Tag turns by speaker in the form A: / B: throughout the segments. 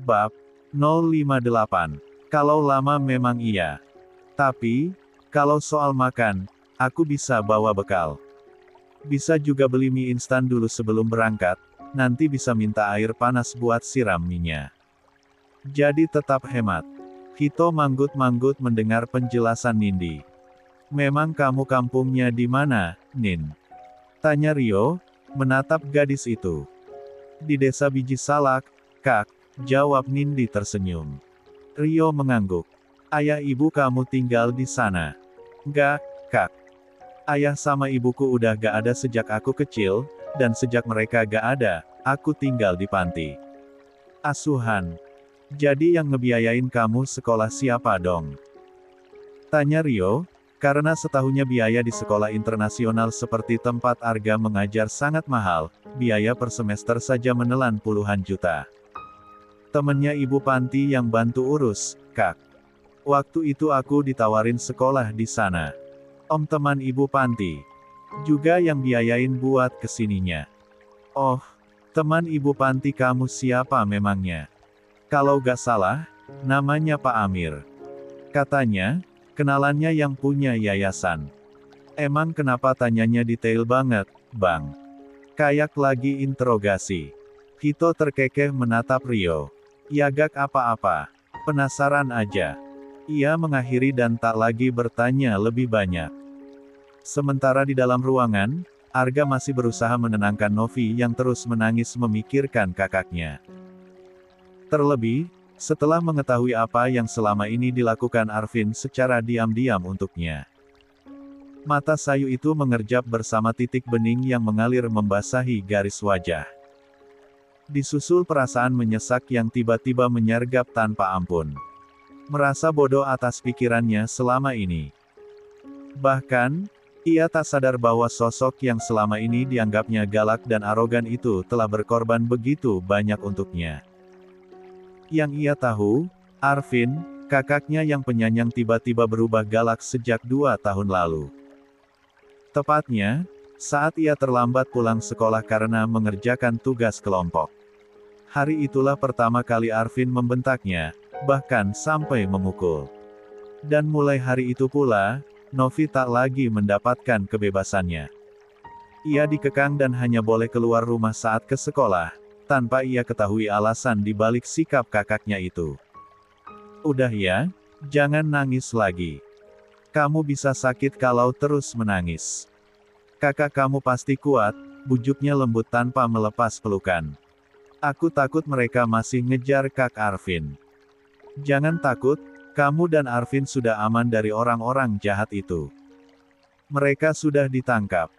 A: Bab 058. Kalau lama memang iya. Tapi, kalau soal makan, aku bisa bawa bekal. Bisa juga beli mie instan dulu sebelum berangkat, nanti bisa minta air panas buat siram mie-nya. Jadi tetap hemat. Hito manggut-manggut mendengar penjelasan Nindi. Memang kamu kampungnya di mana, Nin? Tanya Rio, menatap gadis itu. Di desa biji salak, Kak, jawab Nindi tersenyum. Rio mengangguk. Ayah ibu kamu tinggal di sana? Enggak, Kak. Ayah sama ibuku udah gak ada sejak aku kecil, dan sejak mereka gak ada, aku tinggal di panti asuhan. Jadi yang ngebiayain kamu sekolah siapa dong? Tanya Rio, karena setahunya biaya di sekolah internasional seperti tempat Arga mengajar sangat mahal, biaya per semester saja menelan puluhan juta. Temennya ibu panti yang bantu urus, Kak. Waktu itu aku ditawarin sekolah di sana. Om teman ibu panti juga yang biayain buat kesininya. Oh, teman ibu panti kamu siapa memangnya? Kalau gak salah, namanya Pak Amir. Katanya, kenalannya yang punya yayasan. Emang kenapa tanyanya detail banget, Bang? Kayak lagi interogasi. Hito terkekeh menatap Rio. Ya gak apa-apa. Penasaran aja. Ia mengakhiri dan tak lagi bertanya lebih banyak. Sementara di dalam ruangan, Arga masih berusaha menenangkan Novi yang terus menangis memikirkan kakaknya. Terlebih, setelah mengetahui apa yang selama ini dilakukan Arvin secara diam-diam untuknya. Mata sayu itu mengerjap bersama titik bening yang mengalir membasahi garis wajah. Disusul perasaan menyesak yang tiba-tiba menyergap tanpa ampun. Merasa bodoh atas pikirannya selama ini. Bahkan, ia tak sadar bahwa sosok yang selama ini dianggapnya galak dan arogan itu telah berkorban begitu banyak untuknya. Yang ia tahu, Arvin, kakaknya yang penyayang tiba-tiba berubah galak sejak 2 tahun lalu. Tepatnya, saat ia terlambat pulang sekolah karena mengerjakan tugas kelompok. Hari itulah pertama kali Arvin membentaknya, bahkan sampai memukul. Dan mulai hari itu pula, Novi tak lagi mendapatkan kebebasannya. Ia dikekang dan hanya boleh keluar rumah saat ke sekolah, tanpa ia ketahui alasan di balik sikap kakaknya itu. Udah ya, jangan nangis lagi. Kamu bisa sakit kalau terus menangis. Kakak kamu pasti kuat, bujuknya lembut tanpa melepas pelukan. Aku takut mereka masih ngejar Kak Arvin. Jangan takut, kamu dan Arvin sudah aman dari orang-orang jahat itu. Mereka sudah ditangkap.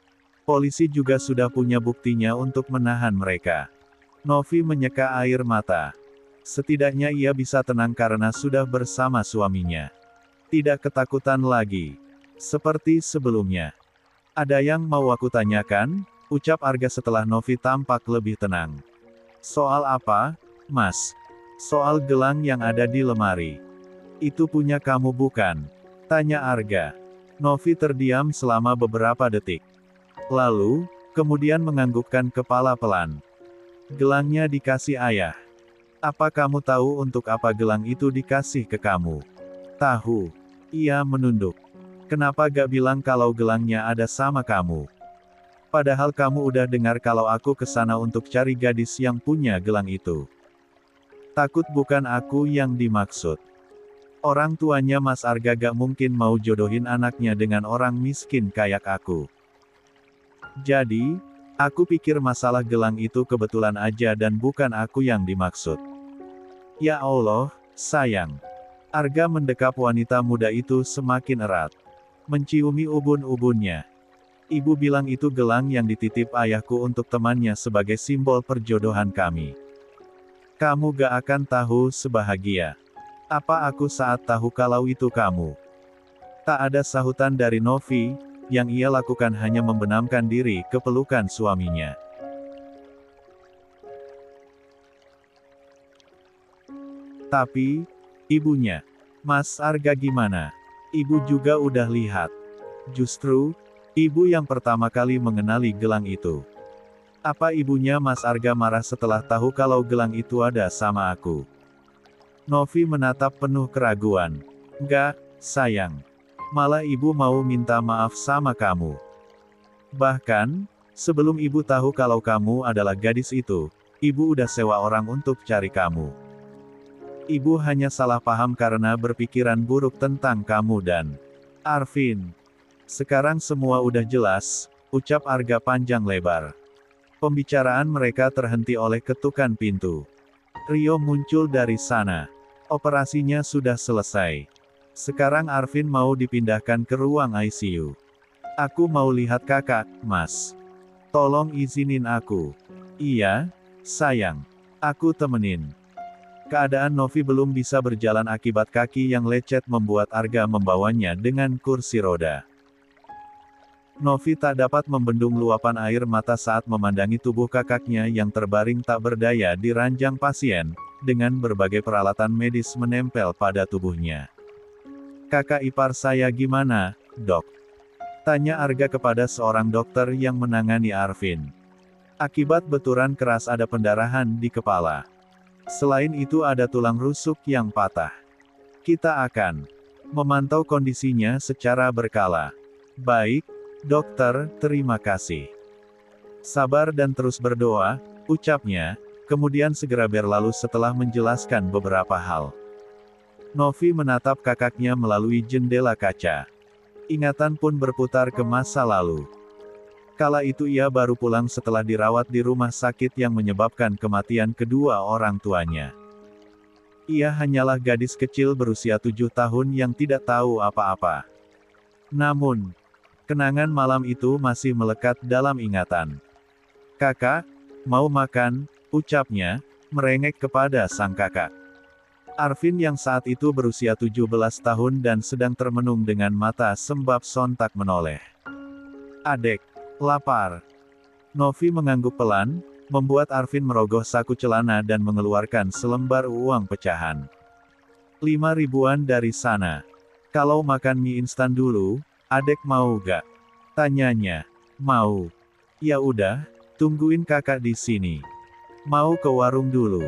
A: Polisi juga sudah punya buktinya untuk menahan mereka. Novi menyeka air mata. Setidaknya ia bisa tenang karena sudah bersama suaminya. Tidak ketakutan lagi. Seperti sebelumnya. Ada yang mau aku tanyakan? Ucap Arga setelah Novi tampak lebih tenang. Soal apa, Mas? Soal gelang yang ada di lemari. Itu punya kamu bukan? Tanya Arga. Novi terdiam selama beberapa detik. Lalu, kemudian menganggukkan kepala pelan. Gelangnya dikasih ayah. Apa kamu tahu untuk apa gelang itu dikasih ke kamu? Tahu. Ia menunduk. Kenapa gak bilang kalau gelangnya ada sama kamu? Padahal kamu udah dengar kalau aku kesana untuk cari gadis yang punya gelang itu. Takut bukan aku yang dimaksud. Orang tuanya Mas Arga gak mungkin mau jodohin anaknya dengan orang miskin kayak aku. Jadi, aku pikir masalah gelang itu kebetulan aja dan bukan aku yang dimaksud. Ya Allah, sayang. Arga mendekap wanita muda itu semakin erat. Menciumi ubun-ubunnya. Ibu bilang itu gelang yang dititip ayahku untuk temannya sebagai simbol perjodohan kami. Kamu gak akan tahu sebahagia apa aku saat tahu kalau itu kamu. Tak ada sahutan dari Novi, yang ia lakukan hanya membenamkan diri ke pelukan suaminya. Tapi, ibunya, Mas Arga gimana? Ibu juga udah lihat. Justru, ibu yang pertama kali mengenali gelang itu. Apa ibunya Mas Arga marah setelah tahu kalau gelang itu ada sama aku? Novi menatap penuh keraguan. Enggak, sayang. Malah ibu mau minta maaf sama kamu. Bahkan, sebelum ibu tahu kalau kamu adalah gadis itu, ibu udah sewa orang untuk cari kamu. Ibu hanya salah paham karena berpikiran buruk tentang kamu dan Arvin. Sekarang semua udah jelas, ucap Arga panjang lebar. Pembicaraan mereka terhenti oleh ketukan pintu. Rio muncul dari sana. Operasinya sudah selesai. Sekarang Arvin mau dipindahkan ke ruang ICU. Aku mau lihat kakak, Mas. Tolong izinin aku. Iya, sayang. Aku temenin. Keadaan Novi belum bisa berjalan akibat kaki yang lecet membuat Arga membawanya dengan kursi roda. Novi tak dapat membendung luapan air mata saat memandangi tubuh kakaknya yang terbaring tak berdaya di ranjang pasien, dengan berbagai peralatan medis menempel pada tubuhnya. Kakak ipar saya gimana, dok? Tanya Arga kepada seorang dokter yang menangani Arvin. Akibat benturan keras ada pendarahan di kepala. Selain itu ada tulang rusuk yang patah. Kita akan memantau kondisinya secara berkala. Baik, dokter, terima kasih. Sabar dan terus berdoa, ucapnya, kemudian segera berlalu setelah menjelaskan beberapa hal. Novi menatap kakaknya melalui jendela kaca. Ingatan pun berputar ke masa lalu. Kala itu ia baru pulang setelah dirawat di rumah sakit yang menyebabkan kematian kedua orang tuanya. Ia hanyalah gadis kecil berusia 7 tahun yang tidak tahu apa-apa. Namun, kenangan malam itu masih melekat dalam ingatan. Kakak, mau makan, ucapnya, merengek kepada sang kakak. Arvin yang saat itu berusia 17 tahun dan sedang termenung dengan mata sembab sontak menoleh. Adek, lapar. Novi mengangguk pelan, membuat Arvin merogoh saku celana dan mengeluarkan selembar uang pecahan. 5 ribuan dari sana. Kalau makan mie instan dulu, adek mau gak? Tanyanya. Mau. Ya udah, tungguin kakak di sini. Mau ke warung dulu.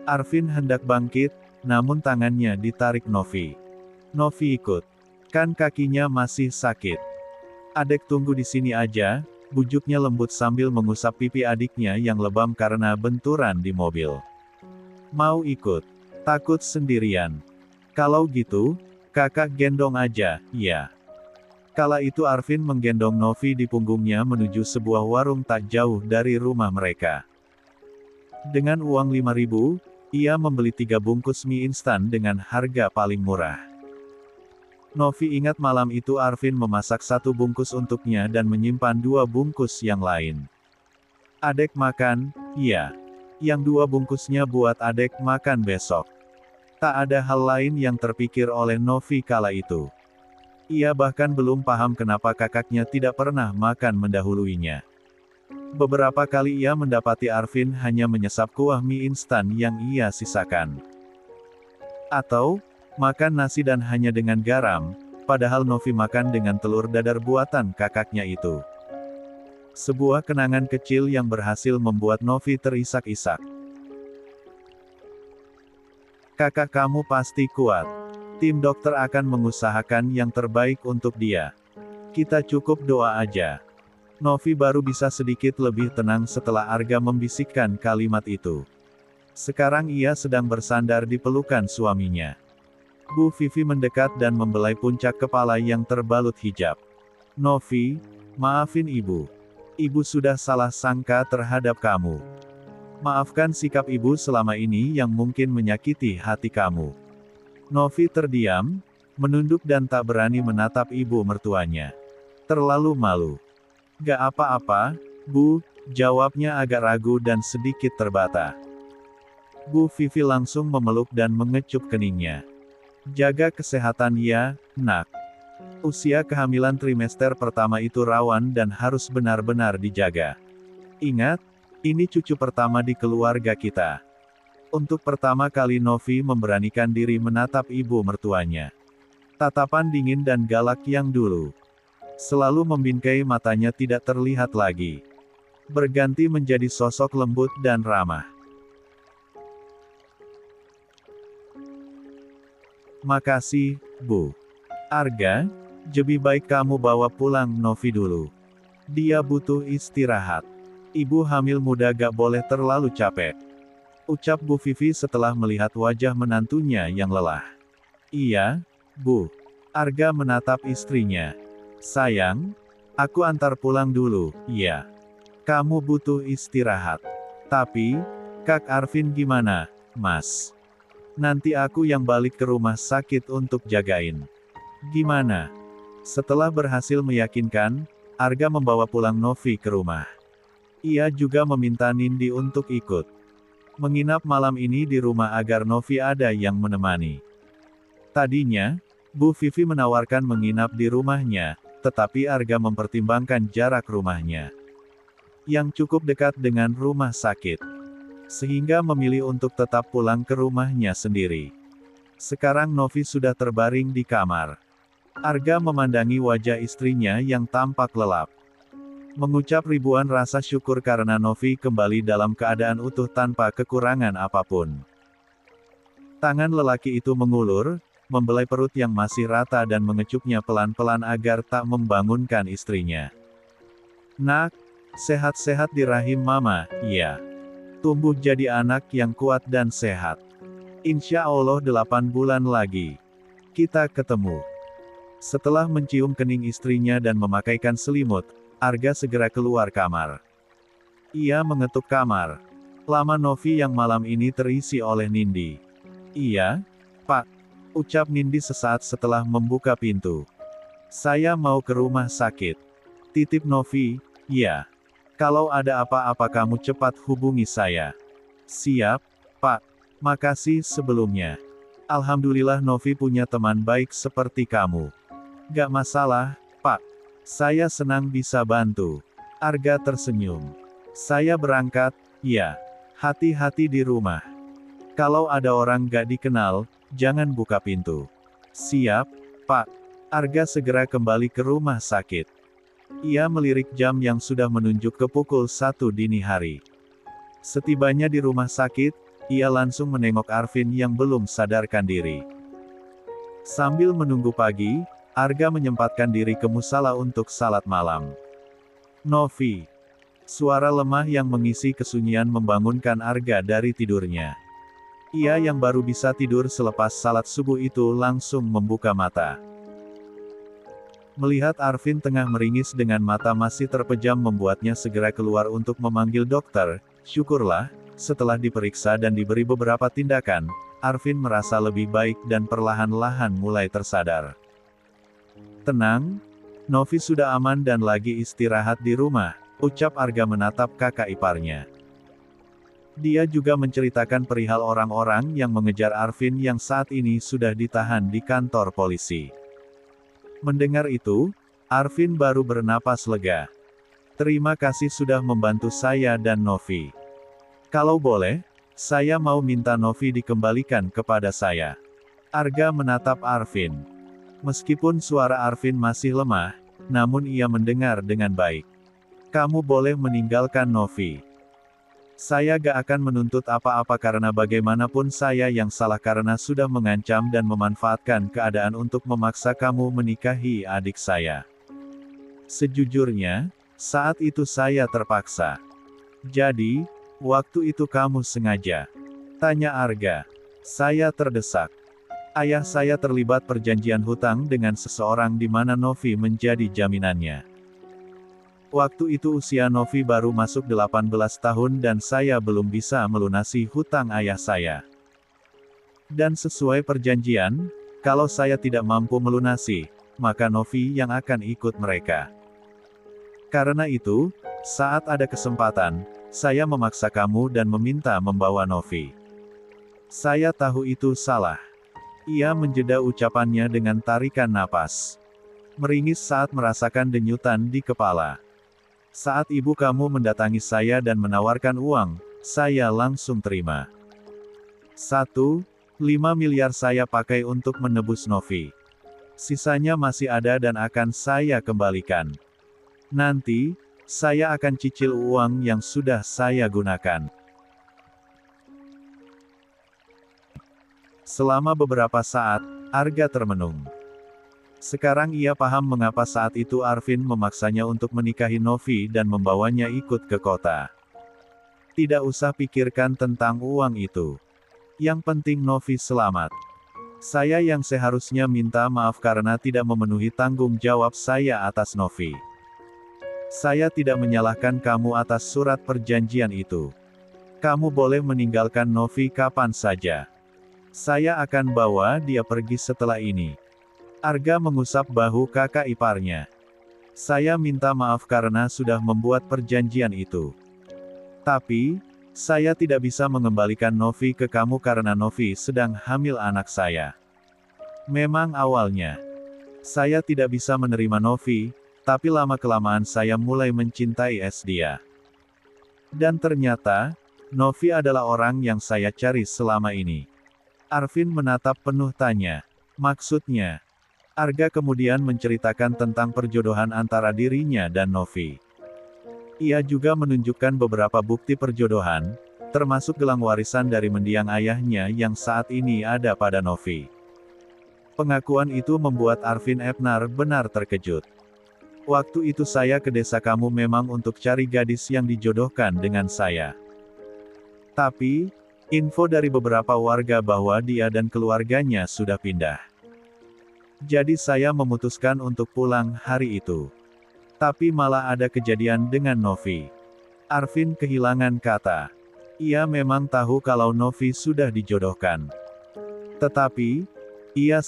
A: Arvin hendak bangkit, namun tangannya ditarik Novi. Novi ikut. Kan kakinya masih sakit. Adek tunggu di sini aja, bujuknya lembut sambil mengusap pipi adiknya yang lebam karena benturan di mobil. Mau ikut? Takut sendirian. Kalau gitu, kakak gendong aja, ya. Kala itu Arvin menggendong Novi di punggungnya menuju sebuah warung tak jauh dari rumah mereka. Dengan uang 5.000, ia membeli 3 bungkus mie instan dengan harga paling murah. Novi ingat malam itu Arvin memasak 1 bungkus untuknya dan menyimpan 2 bungkus yang lain. Adek makan, iya. Yang 2 bungkusnya buat adek makan besok. Tak ada hal lain yang terpikir oleh Novi kala itu. Ia bahkan belum paham kenapa kakaknya tidak pernah makan mendahuluinya. Beberapa kali ia mendapati Arvin hanya menyesap kuah mie instan yang ia sisakan. Atau, makan nasi dan hanya dengan garam, padahal Novi makan dengan telur dadar buatan kakaknya itu. Sebuah kenangan kecil yang berhasil membuat Novi terisak-isak. Kakak kamu pasti kuat. Tim dokter akan mengusahakan yang terbaik untuk dia. Kita cukup doa aja. Novi baru bisa sedikit lebih tenang setelah Arga membisikkan kalimat itu. Sekarang ia sedang bersandar di pelukan suaminya. Bu Vivi mendekat dan membelai puncak kepala yang terbalut hijab. Novi, maafin ibu. Ibu sudah salah sangka terhadap kamu. Maafkan sikap ibu selama ini yang mungkin menyakiti hati kamu. Novi terdiam, menunduk dan tak berani menatap ibu mertuanya. Terlalu malu. Gak apa-apa, Bu, jawabnya agak ragu dan sedikit terbata. Bu Vivi langsung memeluk dan mengecup keningnya. Jaga kesehatan ya, nak. Usia kehamilan trimester pertama itu rawan dan harus benar-benar dijaga. Ingat, ini cucu pertama di keluarga kita. Untuk pertama kali Novi memberanikan diri menatap ibu mertuanya. Tatapan dingin dan galak yang dulu selalu membingkai matanya tidak terlihat lagi. Berganti menjadi sosok lembut dan ramah. Makasih, Bu. Arga, lebih baik kamu bawa pulang Novi dulu. Dia butuh istirahat. Ibu hamil muda gak boleh terlalu capek. Ucap Bu Vivi setelah melihat wajah menantunya yang lelah. Iya, Bu. Arga menatap istrinya. Sayang, aku antar pulang dulu, ya. Kamu butuh istirahat. Tapi, Kak Arvin gimana, Mas? Nanti aku yang balik ke rumah sakit untuk jagain. Gimana? Setelah berhasil meyakinkan, Arga membawa pulang Novi ke rumah. Ia juga meminta Nindi untuk ikut menginap malam ini di rumah agar Novi ada yang menemani. Tadinya, Bu Vivi menawarkan menginap di rumahnya, tetapi Arga mempertimbangkan jarak rumahnya yang cukup dekat dengan rumah sakit, sehingga memilih untuk tetap pulang ke rumahnya sendiri. Sekarang Novi sudah terbaring di kamar. Arga memandangi wajah istrinya yang tampak lelap. Mengucap ribuan rasa syukur karena Novi kembali dalam keadaan utuh tanpa kekurangan apapun. Tangan lelaki itu mengulur, membelai perut yang masih rata dan mengecupnya pelan-pelan agar tak membangunkan istrinya. Nak, sehat-sehat di rahim Mama, ya. Tumbuh jadi anak yang kuat dan sehat. Insya Allah 8 bulan lagi. Kita ketemu. Setelah mencium kening istrinya dan memakaikan selimut, Arga segera keluar kamar. Ia mengetuk kamar. Lama Novi yang malam ini terisi oleh Nindi. Iya, Pak. Ucap Nindi sesaat setelah membuka pintu. Saya mau ke rumah sakit. Titip Novi, ya. Kalau ada apa-apa kamu cepat hubungi saya. Siap, Pak. Makasih sebelumnya. Alhamdulillah Novi punya teman baik seperti kamu. Gak masalah, Pak. Saya senang bisa bantu. Arga tersenyum. Saya berangkat, ya. Hati-hati di rumah. Kalau ada orang gak dikenal, jangan buka pintu. Siap, Pak. Arga segera kembali ke rumah sakit. Ia melirik jam yang sudah menunjuk ke pukul 1 dini hari. Setibanya di rumah sakit, ia langsung menengok Arvin yang belum sadarkan diri. Sambil menunggu pagi, Arga menyempatkan diri ke musala untuk salat malam. Novi. Suara lemah yang mengisi kesunyian membangunkan Arga dari tidurnya. Ia yang baru bisa tidur selepas salat subuh itu langsung membuka mata. Melihat Arvin tengah meringis dengan mata masih terpejam membuatnya segera keluar untuk memanggil dokter. Syukurlah, setelah diperiksa dan diberi beberapa tindakan, Arvin merasa lebih baik dan perlahan-lahan mulai tersadar. Tenang, Novi sudah aman dan lagi istirahat di rumah, ucap Arga menatap kakak iparnya. Dia juga menceritakan perihal orang-orang yang mengejar Arvin yang saat ini sudah ditahan di kantor polisi. Mendengar itu, Arvin baru bernapas lega. Terima kasih sudah membantu saya dan Novi. Kalau boleh, saya mau minta Novi dikembalikan kepada saya. Arga menatap Arvin. Meskipun suara Arvin masih lemah, namun ia mendengar dengan baik. Kamu boleh meninggalkan Novi. Saya gak akan menuntut apa-apa karena bagaimanapun saya yang salah karena sudah mengancam dan memanfaatkan keadaan untuk memaksa kamu menikahi adik saya. Sejujurnya, saat itu saya terpaksa. Jadi, waktu itu kamu sengaja? Tanya Arga. Saya terdesak. Ayah saya terlibat perjanjian hutang dengan seseorang di mana Novi menjadi jaminannya. Waktu itu usia Novi baru masuk 18 tahun dan saya belum bisa melunasi hutang ayah saya. Dan sesuai perjanjian, kalau saya tidak mampu melunasi, maka Novi yang akan ikut mereka. Karena itu, saat ada kesempatan, saya memaksa kamu dan meminta membawa Novi. Saya tahu itu salah. Ia menjeda ucapannya dengan tarikan napas. Meringis saat merasakan denyutan di kepala. Saat ibu kamu mendatangi saya dan menawarkan uang, saya langsung terima. 1,5 miliar saya pakai untuk menebus Novi. Sisanya masih ada dan akan saya kembalikan. Nanti, saya akan cicil uang yang sudah saya gunakan. Selama beberapa saat, Arga termenung. Sekarang ia paham mengapa saat itu Arvin memaksanya untuk menikahi Novi dan membawanya ikut ke kota. Tidak usah pikirkan tentang uang itu. Yang penting Novi selamat. Saya yang seharusnya minta maaf karena tidak memenuhi tanggung jawab saya atas Novi. Saya tidak menyalahkan kamu atas surat perjanjian itu. Kamu boleh meninggalkan Novi kapan saja. Saya akan bawa dia pergi setelah ini. Arga mengusap bahu kakak iparnya. Saya minta maaf karena sudah membuat perjanjian itu. Tapi, saya tidak bisa mengembalikan Novi ke kamu karena Novi sedang hamil anak saya. Memang awalnya, saya tidak bisa menerima Novi, tapi lama-kelamaan saya mulai mencintai dia. Dan ternyata, Novi adalah orang yang saya cari selama ini. Arvin menatap penuh tanya. Maksudnya? Arga kemudian menceritakan tentang perjodohan antara dirinya dan Novi. Ia juga menunjukkan beberapa bukti perjodohan, termasuk gelang warisan dari mendiang ayahnya yang saat ini ada pada Novi. Pengakuan itu membuat Arvin benar-benar terkejut. Waktu itu saya ke desa kamu memang untuk cari gadis yang dijodohkan dengan saya. Tapi, info dari beberapa warga bahwa dia dan keluarganya sudah pindah. Jadi saya memutuskan untuk pulang hari itu. Tapi malah ada kejadian dengan Novi. Arvin kehilangan kata. Ia memang tahu kalau Novi sudah dijodohkan. Tetapi, ia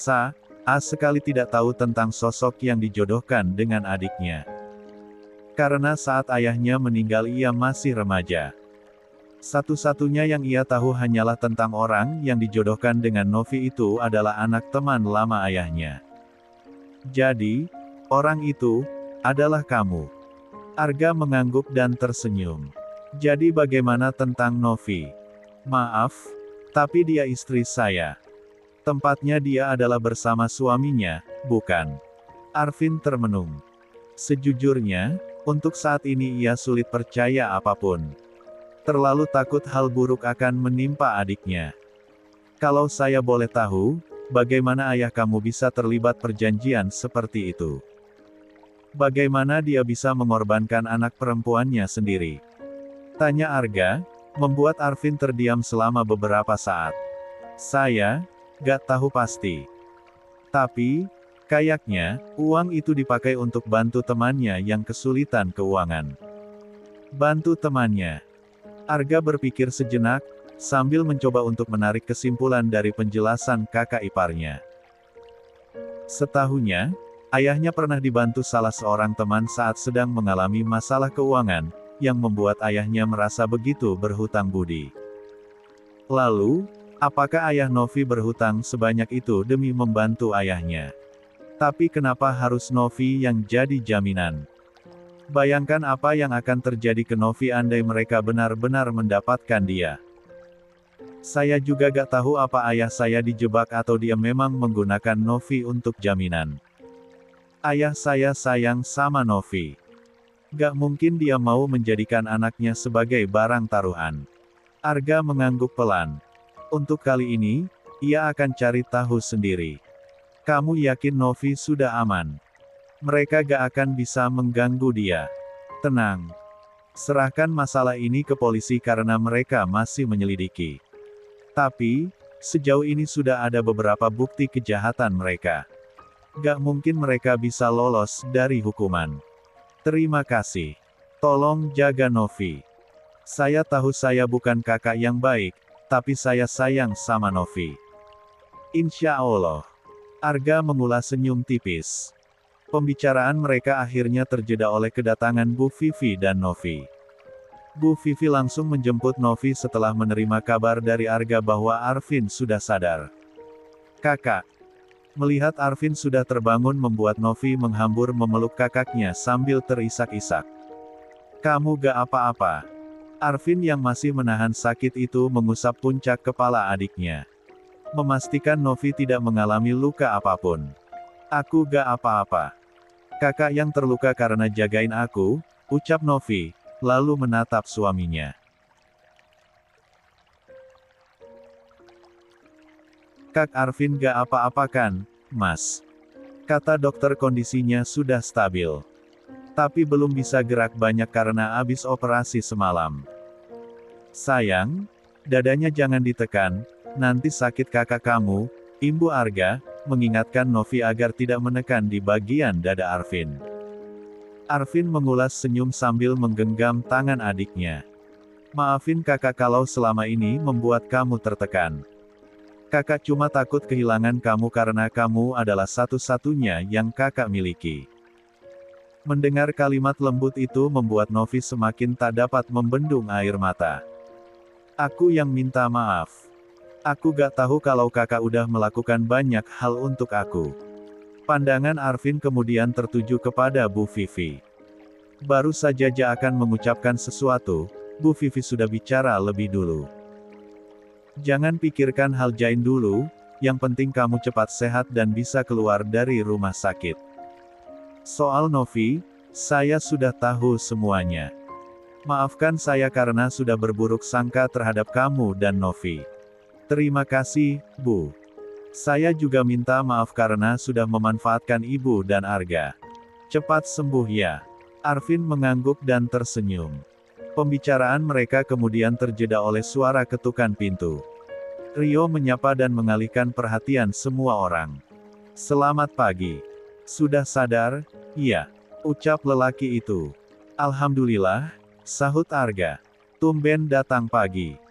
A: sekali tidak tahu tentang sosok yang dijodohkan dengan adiknya. Karena saat ayahnya meninggal ia masih remaja. Satu-satunya yang ia tahu hanyalah tentang orang yang dijodohkan dengan Novi itu adalah anak teman lama ayahnya. Jadi, orang itu adalah kamu. Arga mengangguk dan tersenyum. Jadi bagaimana tentang Novi? Maaf, tapi dia istri saya. Tempatnya dia adalah bersama suaminya, bukan? Arvin termenung. Sejujurnya, untuk saat ini ia sulit percaya apapun. Terlalu takut hal buruk akan menimpa adiknya. Kalau saya boleh tahu, bagaimana ayah kamu bisa terlibat perjanjian seperti itu? Bagaimana dia bisa mengorbankan anak perempuannya sendiri? Tanya Arga, membuat Arvin terdiam selama beberapa saat. Saya gak tahu pasti. Tapi, kayaknya, uang itu dipakai untuk bantu temannya yang kesulitan keuangan. Bantu temannya. Arga berpikir sejenak, sambil mencoba untuk menarik kesimpulan dari penjelasan kakak iparnya. Setahunya, ayahnya pernah dibantu salah seorang teman saat sedang mengalami masalah keuangan, yang membuat ayahnya merasa begitu berhutang budi. Lalu, apakah ayah Novi berhutang sebanyak itu demi membantu ayahnya? Tapi kenapa harus Novi yang jadi jaminan? Bayangkan apa yang akan terjadi ke Novi andai mereka benar-benar mendapatkan dia. Saya juga gak tahu apa ayah saya dijebak atau dia memang menggunakan Novi untuk jaminan. Ayah saya sayang sama Novi. Gak mungkin dia mau menjadikan anaknya sebagai barang taruhan. Arga mengangguk pelan. Untuk kali ini, ia akan cari tahu sendiri. Kamu yakin Novi sudah aman? Mereka gak akan bisa mengganggu dia. Tenang. Serahkan masalah ini ke polisi karena mereka masih menyelidiki. Tapi, sejauh ini sudah ada beberapa bukti kejahatan mereka. Gak mungkin mereka bisa lolos dari hukuman. Terima kasih. Tolong jaga Novi. Saya tahu saya bukan kakak yang baik, tapi saya sayang sama Novi. Insya Allah. Arga mengulas senyum tipis. Pembicaraan mereka akhirnya terjeda oleh kedatangan Bu Vivi dan Novi. Bu Vivi langsung menjemput Novi setelah menerima kabar dari Arga bahwa Arvin sudah sadar. Kakak. Melihat Arvin sudah terbangun membuat Novi menghambur memeluk kakaknya sambil terisak-isak. Kamu gak apa-apa. Arvin yang masih menahan sakit itu mengusap puncak kepala adiknya. Memastikan Novi tidak mengalami luka apapun. Aku gak apa-apa. Kakak yang terluka karena jagain aku, ucap Novi, lalu menatap suaminya. Kak Arvin gak apa-apa kan, Mas? Kata dokter kondisinya sudah stabil. Tapi belum bisa gerak banyak karena habis operasi semalam. Sayang, dadanya jangan ditekan, nanti sakit kakak kamu, Ibu Arga, mengingatkan Novi agar tidak menekan di bagian dada Arvin. Arvin mengulas senyum sambil menggenggam tangan adiknya. Maafin kakak kalau selama ini membuat kamu tertekan. Kakak cuma takut kehilangan kamu karena kamu adalah satu-satunya yang kakak miliki. Mendengar kalimat lembut itu membuat Novi semakin tak dapat membendung air mata. Aku yang minta maaf. Aku gak tahu kalau kakak udah melakukan banyak hal untuk aku. Pandangan Arvin kemudian tertuju kepada Bu Vivi. Baru saja Ja akan mengucapkan sesuatu, Bu Vivi sudah bicara lebih dulu. Jangan pikirkan hal Jain dulu, yang penting kamu cepat sehat dan bisa keluar dari rumah sakit. Soal Novi, saya sudah tahu semuanya. Maafkan saya karena sudah berburuk sangka terhadap kamu dan Novi. Terima kasih, Bu. Saya juga minta maaf karena sudah memanfaatkan Ibu dan Arga. Cepat sembuh ya. Arvin mengangguk dan tersenyum. Pembicaraan mereka kemudian terjeda oleh suara ketukan pintu. Rio menyapa dan mengalihkan perhatian semua orang. Selamat pagi. Sudah sadar? Iya. Ucap lelaki itu. Alhamdulillah, sahut Arga. Tumben datang pagi.